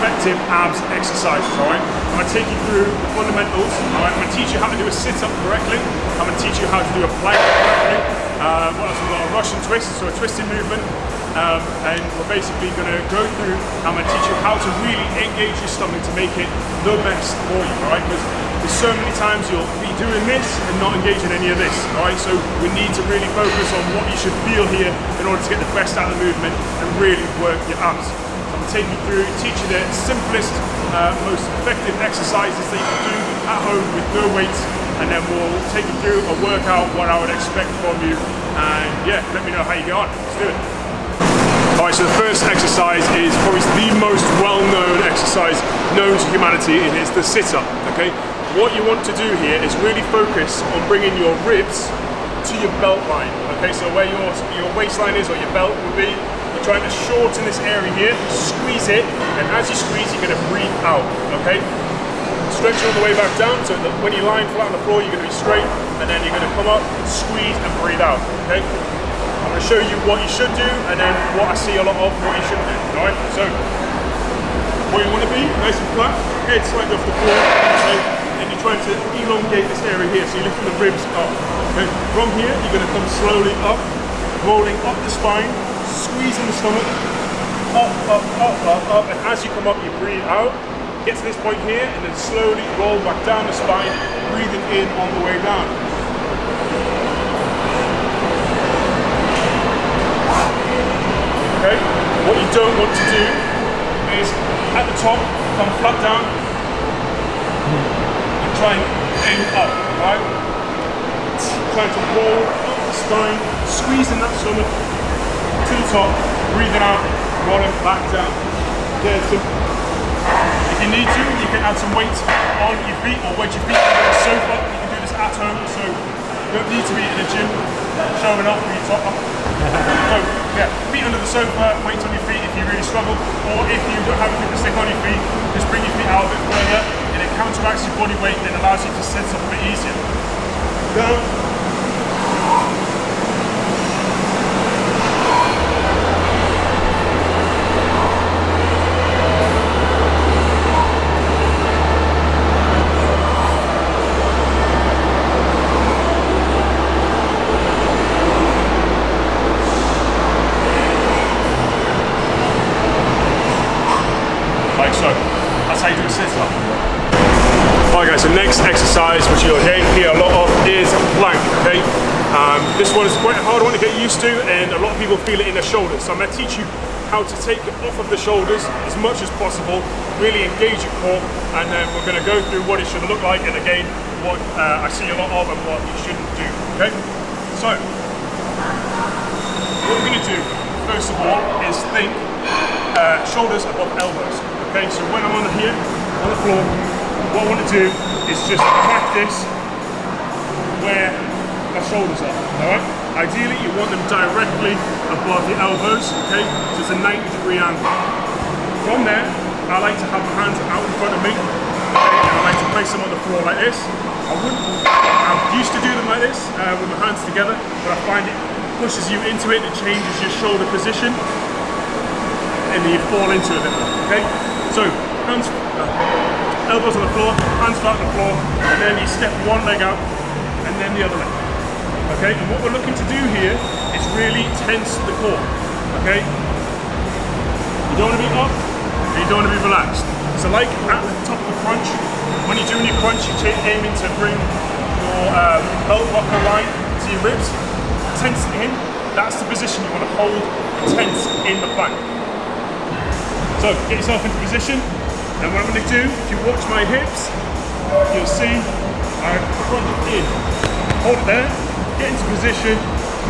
effective abs exercises, all right? I'm gonna take you through the fundamentals, all right? I'm gonna teach you how to do a sit-up correctly. I'm gonna teach you how to do a plank correctly. What else? We've got a Russian twist, so a twisting movement. And we're basically gonna go through, I'm gonna teach you how to really engage your stomach to make it the best for you, all right? Because there's so many times you'll be doing this and not engaging any of this, all right? So we need to really focus on what you should feel here in order to get the best out of the movement and really work your abs. So I'm gonna take you through, teach you the simplest, most effective exercises that you can do at home with no weights, and then we'll take you through a workout, what I would expect from you, and yeah, let me know how you get on. Let's do it. Alright, so the first exercise is probably the most well-known exercise known to humanity, and it's the sit-up, okay? What you want to do here is really focus on bringing your ribs to your belt line, okay? So where your waistline is, or your belt will be, you're trying to shorten this area here, squeeze it, and as you squeeze, you're going to breathe out, okay? Stretch all the way back down, so that when you're lying flat on the floor, you're going to be straight, and then you're going to come up, squeeze, and breathe out, okay? I'm going to show you what you should do, and then what I see a lot of, what you shouldn't do, alright? So, where you want to be, nice and flat, head slightly off the floor, okay? And you're trying to elongate this area here, so you're lifting the ribs up, okay? From here, you're going to come slowly up, rolling up the spine, squeezing the stomach, up, up, up, up, up, and as you come up, you breathe out, get to this point here, and then slowly roll back down the spine, breathing in on the way down. Okay? What you don't want to do is, at the top, come flat down and try and aim up, right? Trying to roll up the spine, squeezing that stomach to the top, breathing out, rolling back down. Okay, so if you need to, you can add some weight on your feet or wedge your feet on the sofa. You can do this at home, so you don't need to be in a gym showing off with your top up. So yeah, feet under the sofa, weights on your feet if you really struggle, or if you don't have anything to stick on your feet, just bring your feet out a bit further, and it counteracts your body weight and allows you to sit up a bit easier. Down. Like so. That's how you do a sit-up. Alright guys, so next exercise, which you'll hear a lot of, is plank, okay? This one is quite a hard one to get used to, and a lot of people feel it in their shoulders. So I'm going to teach you how to take it off of the shoulders as much as possible, really engage your core, and then we're going to go through what it should look like, and again, what I see a lot of and what you shouldn't do, okay? So, what we're going to do, first of all, is think shoulders above elbows. Okay, so when I'm on here, on the floor, what I want to do is just practice where my shoulders are, alright? Ideally, you want them directly above your elbows, okay? So it's a 90-degree angle. From there, I like to have my hands out in front of me, okay? And I like to place them on the floor like this. I'm used to do them like this, with my hands together, but I find it pushes you into it, it changes your shoulder position, and you fall into it a bit more, okay? So, hands, elbows on the floor, hands flat on the floor, and then you step one leg out, and then the other leg. Okay, and what we're looking to do here is really tense the core, okay? You don't want to be up, and you don't want to be relaxed. So like at the top of the crunch, when you're doing your crunch, you're aiming to bring your belt buckle line to your ribs, tense it in, that's the position you want to hold tense in the plank. So get yourself into position, and what I'm going to do, if you watch my hips, you'll see I front in, hold it there, get into position,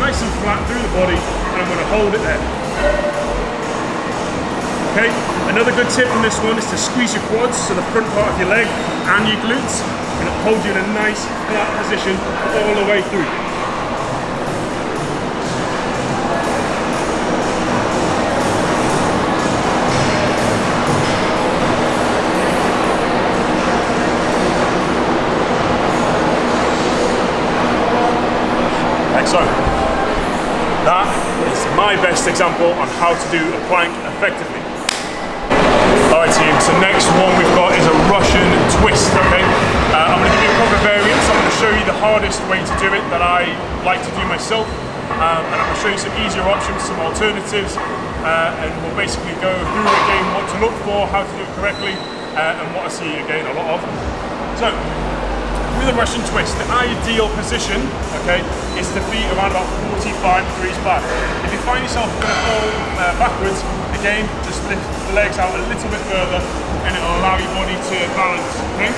nice and flat through the body, and I'm going to hold it there. Okay, another good tip on this one is to squeeze your quads, so the front part of your leg and your glutes, and it'll hold you in a nice flat position all the way through. So, that is my best example on how to do a plank effectively. Alright, team. So next one we've got is a Russian twist, okay? I'm going to give you a couple of variants. I'm going to show you the hardest way to do it that I like to do myself. And I'm going to show you some easier options, some alternatives, and we'll basically go through again what to look for, how to do it correctly, and what I see again a lot of. So, with a Russian twist, the ideal position, okay, is to be around about 45 degrees back. If you find yourself going to fall backwards, again, just lift the legs out a little bit further, and it'll allow your body to balance, okay?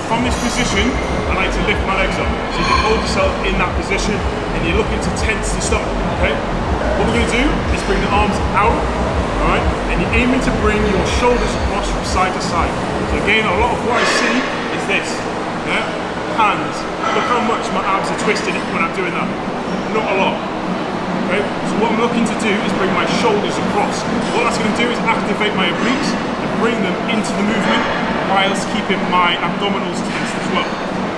From this position, I like to lift my legs up. So you can hold yourself in that position, and you're looking to tense the stomach, okay? What we're going to do is bring the arms out, all right? And you're aiming to bring your shoulders across from side to side. So again, a lot of what I see is this, yeah? Hands. Look how much my abs are twisted when I'm doing that. Not a lot. Okay? So what I'm looking to do is bring my shoulders across. What that's going to do is activate my obliques and bring them into the movement whilst keeping my abdominals tensed as well.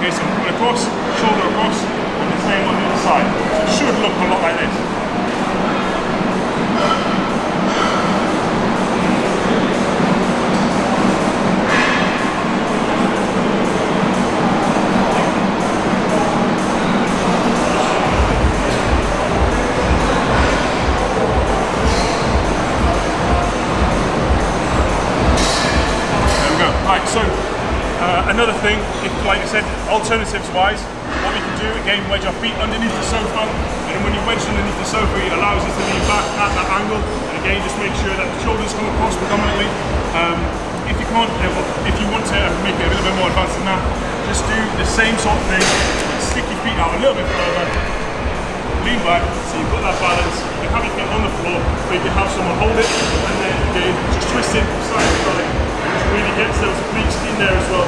Okay, so I'm coming across, shoulder across, and the same on the other side. So it should look a lot like this. Another thing, if, like I said, alternatives wise, what we can do, again, wedge our feet underneath the sofa, and when you wedge underneath the sofa, it allows you to lean back at that angle, and again, just make sure that the shoulders come across predominantly. If you can't, if you want to make it a little bit more advanced than that, just do the same sort of thing, stick your feet out a little bit further, lean back, so you've got that balance, you can have your feet on the floor, but you can have someone hold it, and then again, just twist it from side to side, and just really gets those obliques in there as well.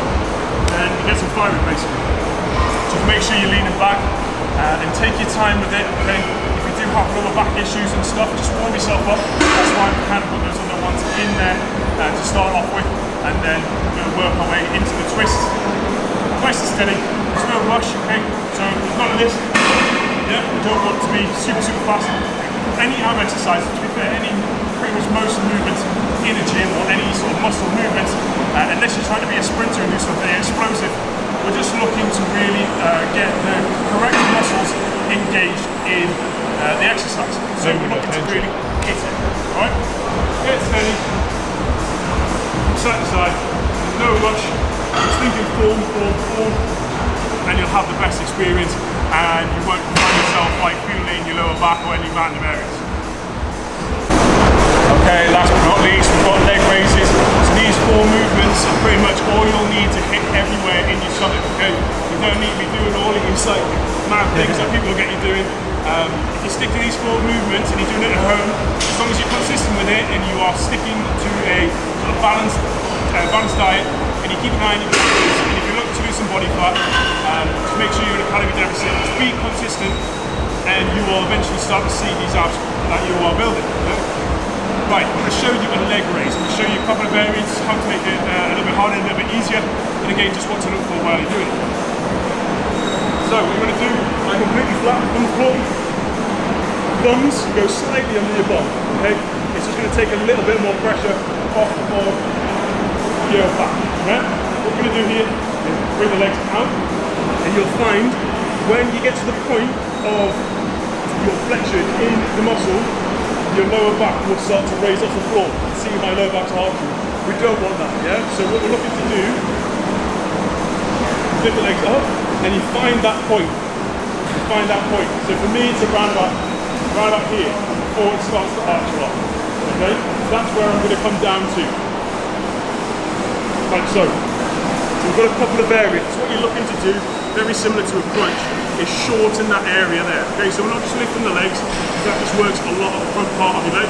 And you get some firing basically. Just make sure you're leaning back and take your time with it, okay? If you do have lower back issues and stuff, just warm yourself up. That's why we kind of put those other ones in there to start off with, and then we're going to work our way into the twist. Nice and steady, there's no rush, okay? So none of this, yeah, we don't want to be super fast. Any arm exercise, to be fair, pretty much most movements in a gym or any sort of muscle movements, unless you're trying to be a sprinter and do something explosive, we're just looking to really get the correct muscles engaged in the exercise. So we're looking to really hit it, alright? Get steady, from side to side, there's no rush, just thinking form, and you'll have the best experience, and you won't find yourself like feeling it in your lower back or any random areas. Okay, last but not least, we've got leg raises. So these four movements are pretty much all you'll need to hit everywhere in your stomach, okay? You don't need to be doing all of these like mad things that people get you doing. If you stick to these four movements and you're doing it at home, as long as you're consistent with it and you are sticking to a sort of balanced diet, and you keep an eye on your calories, and if you're looking to lose some body fat, just make sure you're in a calorie deficit. Just be consistent, and you will eventually start to see these abs that you are building. Okay? Right, I'm going to show you a leg raise. I'm going to show you a couple of variants, how to make it a little bit harder, a little bit easier, and again, just what to look for while you're doing it. So, what you're going to do, lie completely flat on the floor. Thumbs go slightly under your bum, okay? It's just going to take a little bit more pressure off of your back, right? What we're going to do here is bring the legs out, and you'll find when you get to the point of your flexion in the muscle, your lower back will start to raise off the floor. See my lower back's arching. We don't want that, yeah? So what we're looking to do is lift the legs up, and you find that point. You find that point. So for me, it's around about here, before it starts to arch a lot. Okay? So that's where I'm going to come down to. Like so. So we've got a couple of variants. What you're looking to do, very similar to a crunch, is shorten that area there. Okay, so we're not just lifting the legs, that just works a lot of the front part of your leg,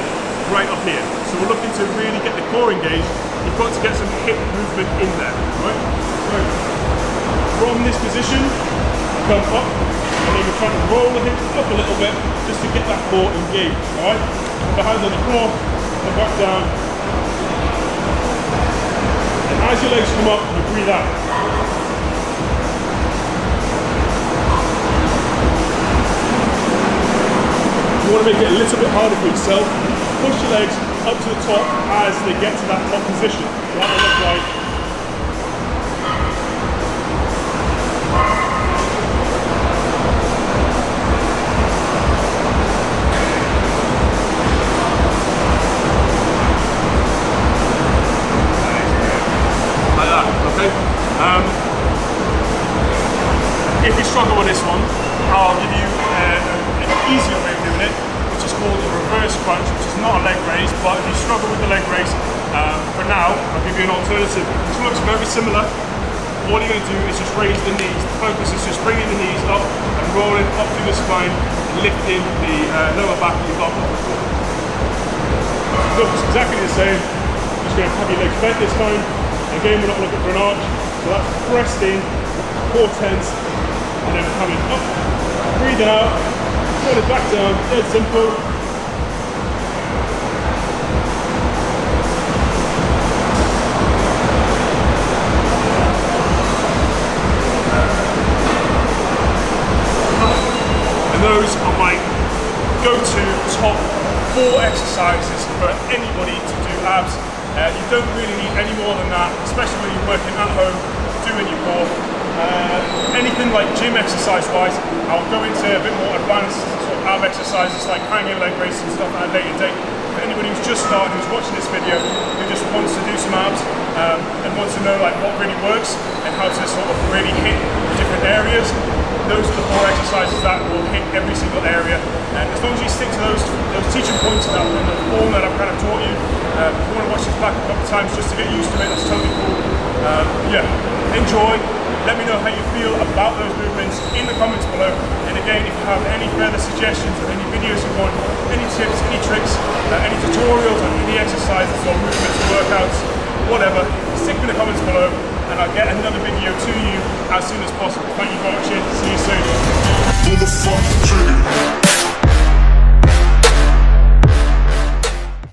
right up here. So we're looking to really get the core engaged. You've got to get some hip movement in there, right? So from this position, come up, and then we're trying to roll the hips up a little bit, just to get that core engaged, all right? Put the hands on the floor, and back down. And as your legs come up, you breathe out. You want to make it a little bit harder for yourself, push your legs up to the top as they get to that top position. So that will look like if you struggle with this one, I'll give you an easier way of doing it, which is called a reverse crunch, which is not a leg raise, but if you struggle with the leg raise, for now, I'll give you an alternative. This looks very similar. All you're going to do is just raise the knees. The focus is just bringing the knees up and rolling up through the spine, and lifting the lower back of your bum off the floor. Looks exactly the same. Just going to have your legs bent this time. Again, we're not looking for an arch, so that's pressed in, core tense, and then coming up, breathing out, put it back down, dead simple. And those are my go-to top 4 exercises for anybody to do abs. You don't really need any more than that, especially when you're working at home, doing your core. Anything like gym exercise wise, I'll go into a bit more advanced sort of ab exercises like hanging leg raises and stuff at a later date. For anybody who's just starting, who's watching this video, who just wants to do some abs and wants to know like what really works and how to sort of really hit different areas, those are the 4 exercises that will hit every single area. And as long as you stick to those teaching points and the form that I've kind of taught you, if you want to watch this back a couple of times just to get used to it, that's totally cool. Yeah, enjoy. Let me know how you feel about those movements in the comments below. And again, if you have any further suggestions or any videos you want, any tips, any tricks, any tutorials on any exercises or movements, workouts, whatever, stick them in the comments below and I'll get another video to you as soon as possible. Thank you for watching. See you soon.